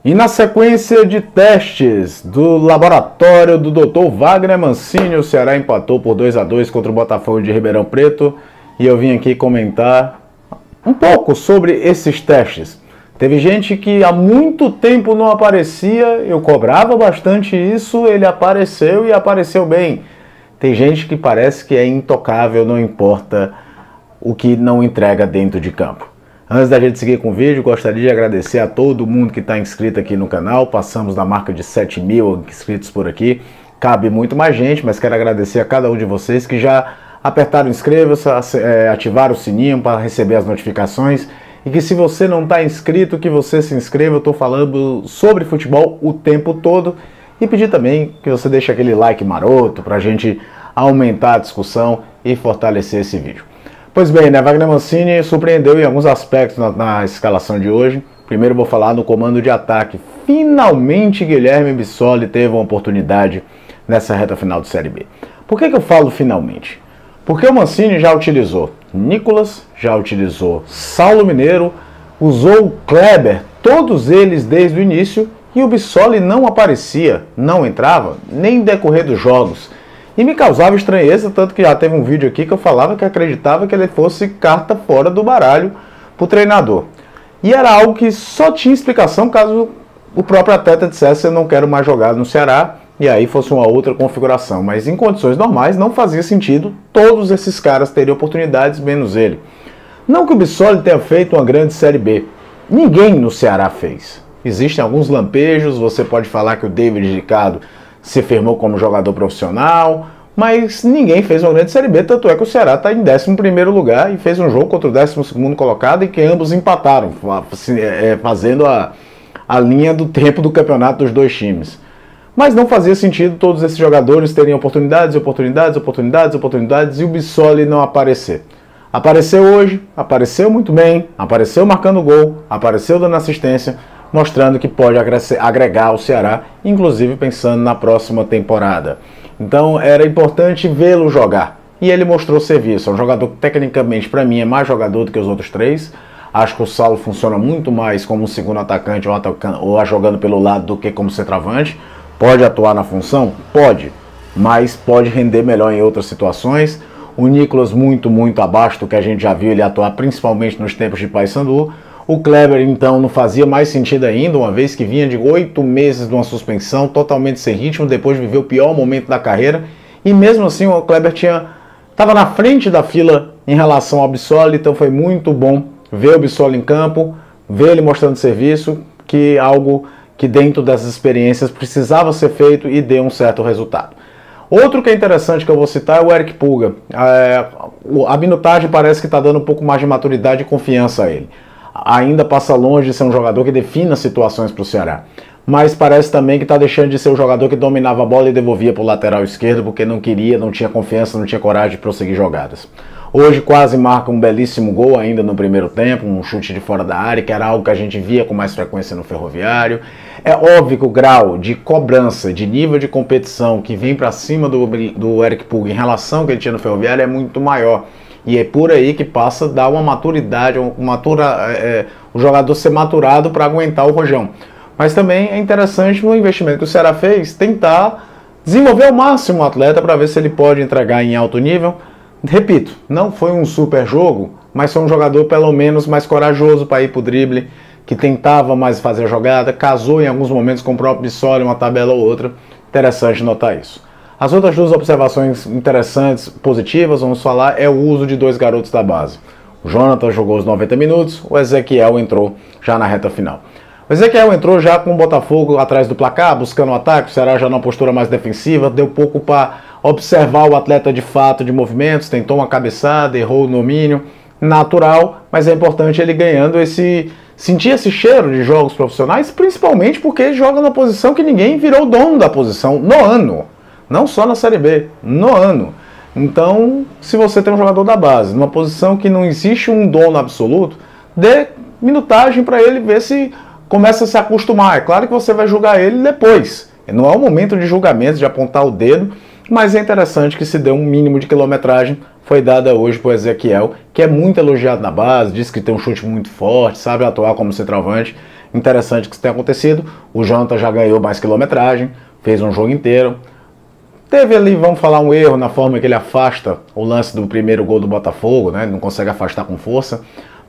E na sequência de testes do laboratório do Dr. Wagner Mancini, o Ceará empatou por 2-2 contra o Botafogo de Ribeirão Preto. E eu vim aqui comentar um pouco sobre esses testes. Teve gente que há muito tempo não aparecia, eu cobrava bastante isso, ele apareceu e apareceu bem. Tem gente que parece que é intocável, não importa o que não entrega dentro de campo. Antes da gente seguir com o vídeo, gostaria de agradecer a todo mundo que está inscrito aqui no canal. Passamos da marca de 7.000 inscritos por aqui. Cabe muito mais gente, mas quero agradecer a cada um de vocês que já apertaram inscreva-se, ativaram o sininho para receber as notificações. E que se você não está inscrito, que você se inscreva. Eu estou falando sobre futebol o tempo todo. E pedir também que você deixe aquele like maroto para a gente aumentar a discussão e fortalecer esse vídeo. Pois bem, né, Wagner Mancini surpreendeu em alguns aspectos na escalação de hoje. Primeiro vou falar no comando de ataque. Finalmente Guilherme Bissoli teve uma oportunidade nessa reta final de Série B. Por que eu falo finalmente? Porque o Mancini já utilizou Nicolas, já utilizou Saulo Mineiro, usou o Kleber, todos eles desde o início, e o Bissoli não aparecia, não entrava, nem em decorrer dos jogos. E me causava estranheza, tanto que já teve um vídeo aqui que eu falava que acreditava que ele fosse carta fora do baralho para o treinador. E era algo que só tinha explicação caso o próprio atleta dissesse eu não quero mais jogar no Ceará, e aí fosse uma outra configuração. Mas em condições normais não fazia sentido, todos esses caras teriam oportunidades, menos ele. Não que o Bissoli tenha feito uma grande Série B, ninguém no Ceará fez. Existem alguns lampejos, você pode falar que o David Ricardo se firmou como jogador profissional, mas ninguém fez uma grande Série B, tanto é que o Ceará está em 11º lugar e fez um jogo contra o 12º colocado e que ambos empataram, fazendo a linha do tempo do campeonato dos dois times. Mas não fazia sentido todos esses jogadores terem oportunidades e o Bissoli não aparecer. Apareceu hoje, apareceu muito bem, apareceu marcando gol, apareceu dando assistência, mostrando que pode agregar ao Ceará, inclusive pensando na próxima temporada. Então era importante vê-lo jogar. E ele mostrou serviço. É um jogador que tecnicamente para mim é mais jogador do que os outros três. Acho que o Saulo funciona muito mais como um segundo atacante ou jogando pelo lado do que como centroavante. Pode atuar na função? Pode. Mas pode render melhor em outras situações. O Nicolas muito abaixo do que a gente já viu ele atuar, principalmente nos tempos de Paysandu. O Kleber, então, não fazia mais sentido ainda, uma vez que vinha de 8 meses de uma suspensão, totalmente sem ritmo, depois de viver o pior momento da carreira. E mesmo assim, o Kleber estava na frente da fila em relação ao Bissoli, então foi muito bom ver o Bissoli em campo, ver ele mostrando serviço, que algo que dentro dessas experiências precisava ser feito e deu um certo resultado. Outro que é interessante que eu vou citar é o Eric Pulga. A minutagem parece que está dando um pouco mais de maturidade e confiança a ele. Ainda passa longe de ser um jogador que defina situações para o Ceará. Mas parece também que está deixando de ser o jogador que dominava a bola e devolvia para o lateral esquerdo porque não queria, não tinha confiança, não tinha coragem de prosseguir jogadas. Hoje quase marca um belíssimo gol ainda no primeiro tempo, um chute de fora da área, que era algo que a gente via com mais frequência no Ferroviário. É óbvio que o grau de cobrança, de nível de competição que vem para cima do Eric Pulga em relação ao que ele tinha no Ferroviário é muito maior. E é por aí que passa a dar uma maturidade, o jogador ser maturado para aguentar o rojão. Mas também é interessante no investimento que o Ceará fez, tentar desenvolver ao máximo o atleta para ver se ele pode entregar em alto nível. Repito, não foi um super jogo, mas foi um jogador pelo menos mais corajoso para ir para o drible, que tentava mais fazer a jogada, casou em alguns momentos com o próprio Bissoli, uma tabela ou outra. Interessante notar isso. As outras duas observações interessantes, positivas, vamos falar, é o uso de dois garotos da base. O Jonathan jogou os 90 minutos, o Ezequiel entrou já na reta final. O Ezequiel entrou já com o Botafogo atrás do placar, buscando o ataque, o Ceará já numa postura mais defensiva, deu pouco para observar o atleta de fato de movimentos, tentou uma cabeçada, errou o domínio, natural, mas é importante ele ganhando sentir esse cheiro de jogos profissionais, principalmente porque ele joga na posição que ninguém virou dono da posição no ano. Não só na Série B, no ano. Então, se você tem um jogador da base, numa posição que não existe um dono absoluto, dê minutagem para ele ver se começa a se acostumar. É claro que você vai julgar ele depois. Não é o momento de julgamento, de apontar o dedo, mas é interessante que se dê um mínimo de quilometragem. Foi dada hoje para o Ezequiel, que é muito elogiado na base, diz que tem um chute muito forte, sabe atuar como centroavante. interessante que isso tenha acontecido. O Jonathan já ganhou mais quilometragem, fez um jogo inteiro. Teve ali, vamos falar, um erro na forma que ele afasta o lance do primeiro gol do Botafogo, né? Não consegue afastar com força,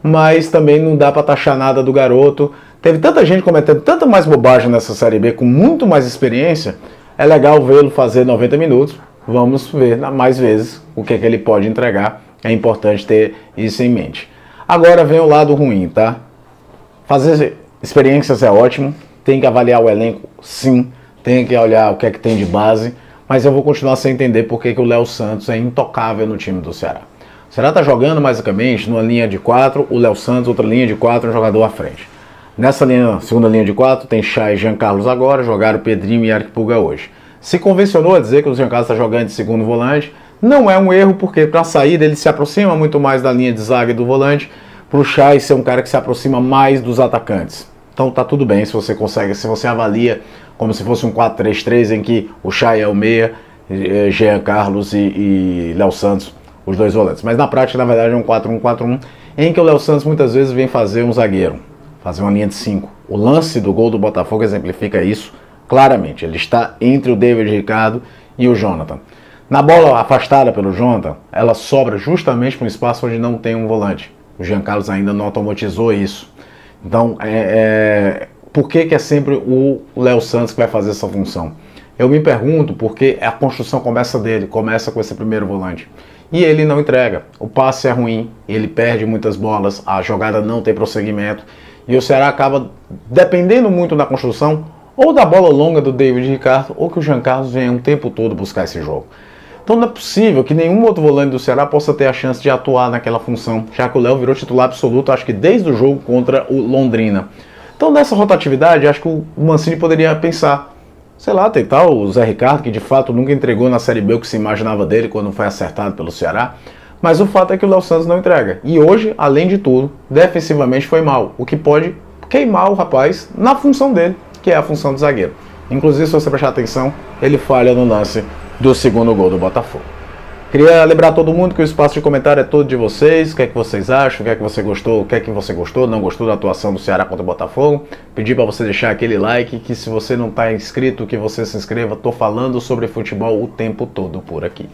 mas também não dá para taxar nada do garoto. Teve tanta gente cometendo tanta mais bobagem nessa Série B, com muito mais experiência. É legal vê-lo fazer 90 minutos. Vamos ver mais vezes o que ele pode entregar. É importante ter isso em mente. Agora vem o lado ruim, tá? Fazer experiências é ótimo. Tem que avaliar o elenco, sim. Tem que olhar o que é que tem de base. Mas eu vou continuar sem entender por que o Léo Santos é intocável no time do Ceará. O Ceará está jogando basicamente numa linha de 4, o Léo Santos, outra linha de 4, um jogador à frente. Nessa linha, segunda linha de 4, tem Chay e Jean Carlos agora, jogaram Pedrinho e Eric Pulga hoje. Se convencionou a dizer que o Jean Carlos está jogando de segundo volante, não é um erro, porque para a saída ele se aproxima muito mais da linha de zaga e do volante, para o Chay ser um cara que se aproxima mais dos atacantes. Então tá tudo bem se você consegue, se você avalia como se fosse um 4-3-3 em que o Chay é o meia, Jean Carlos e Léo Santos, os dois volantes. Mas na prática, na verdade, é um 4-1-4-1, em que o Léo Santos muitas vezes vem fazer um zagueiro, fazer uma linha de 5. O lance do gol do Botafogo exemplifica isso claramente. Ele está entre o David Ricardo e o Jonathan. Na bola afastada pelo Jonathan, ela sobra justamente para um espaço onde não tem um volante. O Jean Carlos ainda não automatizou isso. Então, por que é sempre o Léo Santos que vai fazer essa função? Eu me pergunto porque a construção começa dele, começa com esse primeiro volante. E ele não entrega. O passe é ruim, ele perde muitas bolas, a jogada não tem prosseguimento. E o Ceará acaba dependendo muito da construção, ou da bola longa do David Ricardo, ou que o Jean Carlos venha o tempo todo buscar esse jogo. Então não é possível que nenhum outro volante do Ceará possa ter a chance de atuar naquela função, já que o Léo virou titular absoluto, acho que desde o jogo contra o Londrina. Então nessa rotatividade, acho que o Mancini poderia pensar, sei lá, tentar o Zé Ricardo, que de fato nunca entregou na Série B o que se imaginava dele quando foi acertado pelo Ceará, mas o fato é que o Léo Santos não entrega. E hoje, além de tudo, defensivamente foi mal, o que pode queimar o rapaz na função dele, que é a função do zagueiro. Inclusive, se você prestar atenção, ele falha no lance do segundo gol do Botafogo. Queria lembrar a todo mundo que o espaço de comentário é todo de vocês. O que é que vocês acham? O que é que você gostou? O que é que você gostou? Não gostou da atuação do Ceará contra o Botafogo? Pedir para você deixar aquele like, que se você não está inscrito, que você se inscreva. Estou falando sobre futebol o tempo todo por aqui.